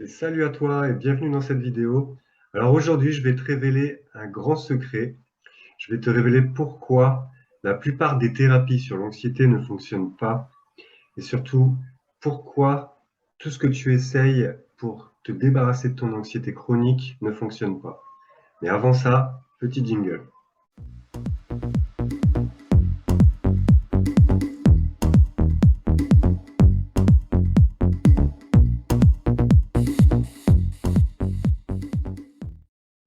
Et salut à toi et bienvenue dans cette vidéo. Alors aujourd'hui, je vais te révéler un grand secret. Je vais te révéler pourquoi la plupart des thérapies sur l'anxiété ne fonctionnent pas et surtout pourquoi tout ce que tu essayes pour te débarrasser de ton anxiété chronique ne fonctionne pas. Mais avant ça, petit jingle.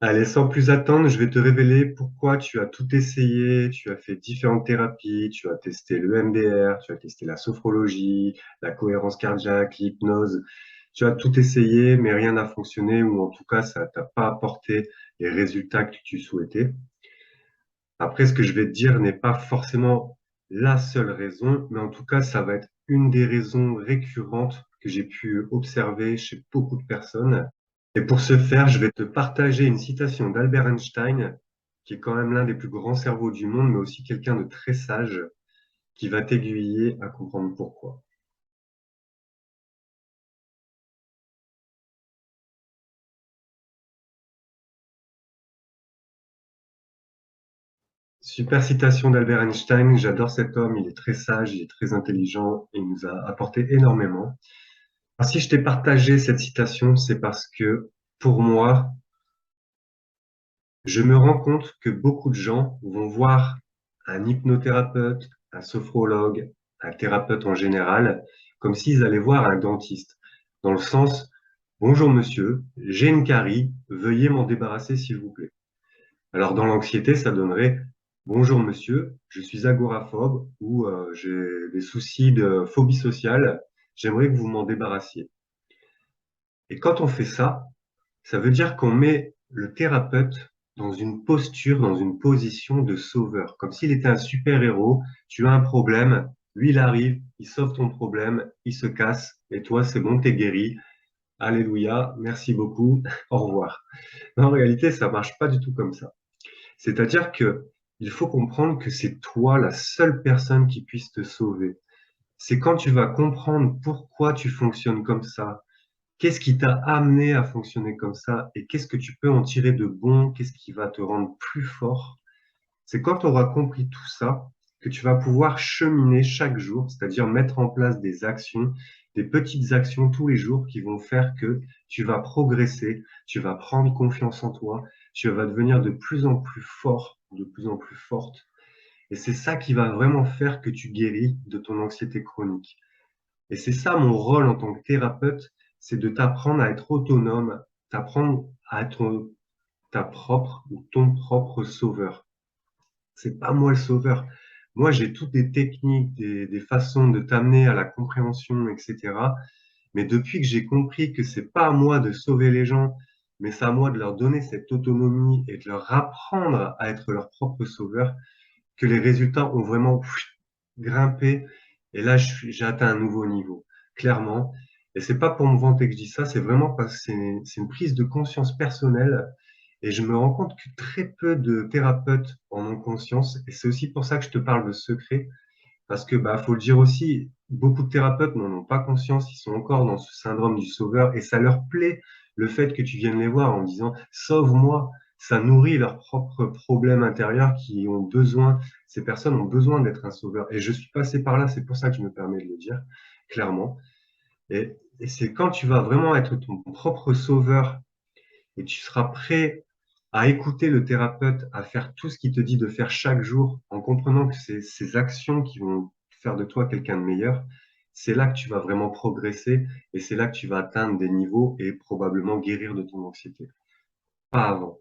Allez, sans plus attendre, je vais te révéler pourquoi tu as tout essayé, tu as fait différentes thérapies, tu as testé le MDR, tu as testé la sophrologie, la cohérence cardiaque, l'hypnose. Tu as tout essayé, mais rien n'a fonctionné, ou en tout cas, ça t'a pas apporté les résultats que tu souhaitais. Après, ce que je vais te dire n'est pas forcément la seule raison, mais en tout cas, ça va être une des raisons récurrentes que j'ai pu observer chez beaucoup de personnes. Et pour ce faire, je vais te partager une citation d'Albert Einstein, qui est quand même l'un des plus grands cerveaux du monde, mais aussi quelqu'un de très sage, qui va t'aiguiller à comprendre pourquoi. Super citation d'Albert Einstein, j'adore cet homme, il est très sage, il est très intelligent, et il nous a apporté énormément. Alors, si je t'ai partagé cette citation, c'est parce que pour moi, je me rends compte que beaucoup de gens vont voir un hypnothérapeute, un sophrologue, un thérapeute en général, comme s'ils allaient voir un dentiste, dans le sens, bonjour monsieur, j'ai une carie, veuillez m'en débarrasser s'il vous plaît. Alors dans l'anxiété, ça donnerait, bonjour monsieur, je suis agoraphobe ou j'ai des soucis de phobie sociale, j'aimerais que vous m'en débarrassiez. Et quand on fait ça veut dire qu'on met le thérapeute dans une posture, dans une position de sauveur, comme s'il était un super-héros. Tu as un problème, lui il arrive, il sauve ton problème, il se casse, et toi c'est bon, t'es guéri. Alléluia, merci beaucoup, au revoir. Mais en réalité, ça marche pas du tout comme ça. C'est-à-dire que il faut comprendre que c'est toi la seule personne qui puisse te sauver. C'est quand tu vas comprendre pourquoi tu fonctionnes comme ça, qu'est-ce qui t'a amené à fonctionner comme ça et qu'est-ce que tu peux en tirer de bon? Qu'est-ce qui va te rendre plus fort? C'est quand tu auras compris tout ça que tu vas pouvoir cheminer chaque jour, c'est-à-dire mettre en place des actions, des petites actions tous les jours qui vont faire que tu vas progresser, tu vas prendre confiance en toi, tu vas devenir de plus en plus fort, de plus en plus forte. Et c'est ça qui va vraiment faire que tu guéris de ton anxiété chronique. Et c'est ça mon rôle en tant que thérapeute, c'est de t'apprendre à être autonome, t'apprendre à être ta propre ou ton propre sauveur. C'est pas moi le sauveur. Moi, j'ai toutes des techniques, des façons de t'amener à la compréhension, etc. Mais depuis que j'ai compris que c'est pas à moi de sauver les gens, mais c'est à moi de leur donner cette autonomie et de leur apprendre à être leur propre sauveur, que les résultats ont vraiment grimpé. Et là, j'ai atteint un nouveau niveau, clairement. Et c'est pas pour me vanter que je dis ça, c'est vraiment parce que c'est une prise de conscience personnelle. Et je me rends compte que très peu de thérapeutes en ont conscience. Et c'est aussi pour ça que je te parle de secret. Parce que, bah, faut le dire aussi, beaucoup de thérapeutes n'en ont pas conscience. Ils sont encore dans ce syndrome du sauveur. Et ça leur plaît, le fait que tu viennes les voir en disant, sauve-moi. Ça nourrit leurs propres problèmes intérieurs qui ont besoin, ces personnes ont besoin d'être un sauveur. Et je suis passé par là, c'est pour ça que je me permets de le dire, clairement. Et c'est quand tu vas vraiment être ton propre sauveur et tu seras prêt à écouter le thérapeute, à faire tout ce qu'il te dit de faire chaque jour, en comprenant que c'est ces actions qui vont faire de toi quelqu'un de meilleur, c'est là que tu vas vraiment progresser et c'est là que tu vas atteindre des niveaux et probablement guérir de ton anxiété. Pas avant.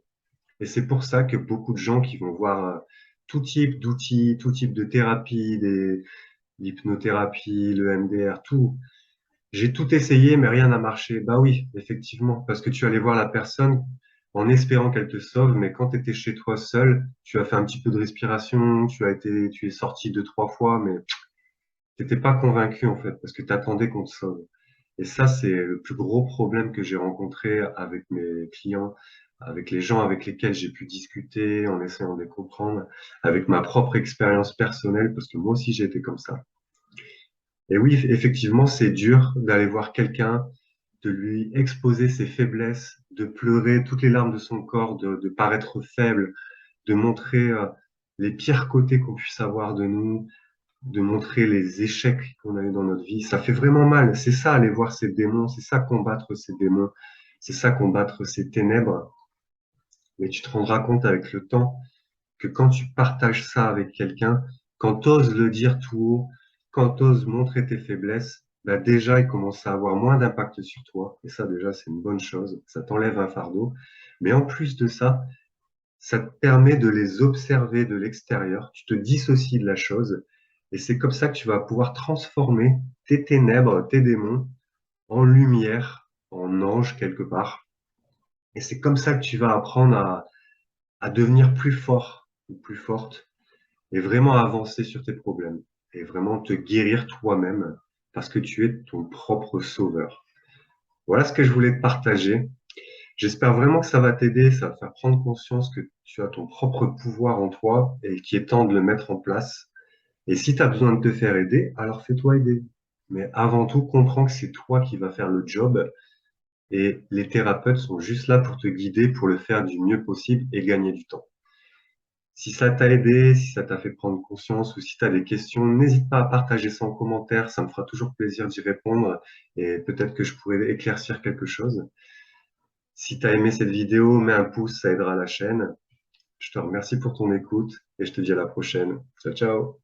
Et c'est pour ça que beaucoup de gens qui vont voir tout type d'outils, tout type de thérapie, l'hypnothérapie, le MDR, tout. J'ai tout essayé, mais rien n'a marché. Bah oui, effectivement, parce que tu allais voir la personne en espérant qu'elle te sauve, mais quand tu étais chez toi seul, tu as fait un petit peu de respiration, tu es sorti deux, trois fois, mais t'étais pas convaincu en fait, parce que tu attendais qu'on te sauve. Et ça, c'est le plus gros problème que j'ai rencontré avec mes clients, avec les gens avec lesquels j'ai pu discuter, en essayant de les comprendre, avec ma propre expérience personnelle, parce que moi aussi j'ai été comme ça. Et oui, effectivement, c'est dur d'aller voir quelqu'un, de lui exposer ses faiblesses, de pleurer toutes les larmes de son corps, de paraître faible, de montrer les pires côtés qu'on puisse avoir de nous, de montrer les échecs qu'on a eu dans notre vie. Ça fait vraiment mal. C'est ça, aller voir ces démons, c'est ça, combattre ces démons, c'est ça, combattre ces ténèbres. Mais tu te rendras compte avec le temps que quand tu partages ça avec quelqu'un, quand tu oses le dire tout haut, quand tu oses montrer tes faiblesses, bah déjà, il commence à avoir moins d'impact sur toi. Et ça, déjà, c'est une bonne chose. Ça t'enlève un fardeau. Mais en plus de ça te permet de les observer de l'extérieur. Tu te dissocies de la chose. Et c'est comme ça que tu vas pouvoir transformer tes ténèbres, tes démons, en lumière, en ange quelque part. Et c'est comme ça que tu vas apprendre à devenir plus fort ou plus forte et vraiment avancer sur tes problèmes et vraiment te guérir toi-même parce que tu es ton propre sauveur. Voilà ce que je voulais te partager. J'espère vraiment que ça va t'aider, ça va faire prendre conscience que tu as ton propre pouvoir en toi et qu'il est temps de le mettre en place. Et si tu as besoin de te faire aider, alors fais-toi aider. Mais avant tout, comprends que c'est toi qui vas faire le job et les thérapeutes sont juste là pour te guider, pour le faire du mieux possible et gagner du temps. Si ça t'a aidé, si ça t'a fait prendre conscience ou si tu as des questions, n'hésite pas à partager ça en commentaire, ça me fera toujours plaisir d'y répondre et peut-être que je pourrais éclaircir quelque chose. Si tu as aimé cette vidéo, mets un pouce, ça aidera la chaîne. Je te remercie pour ton écoute et je te dis à la prochaine. Ciao, ciao!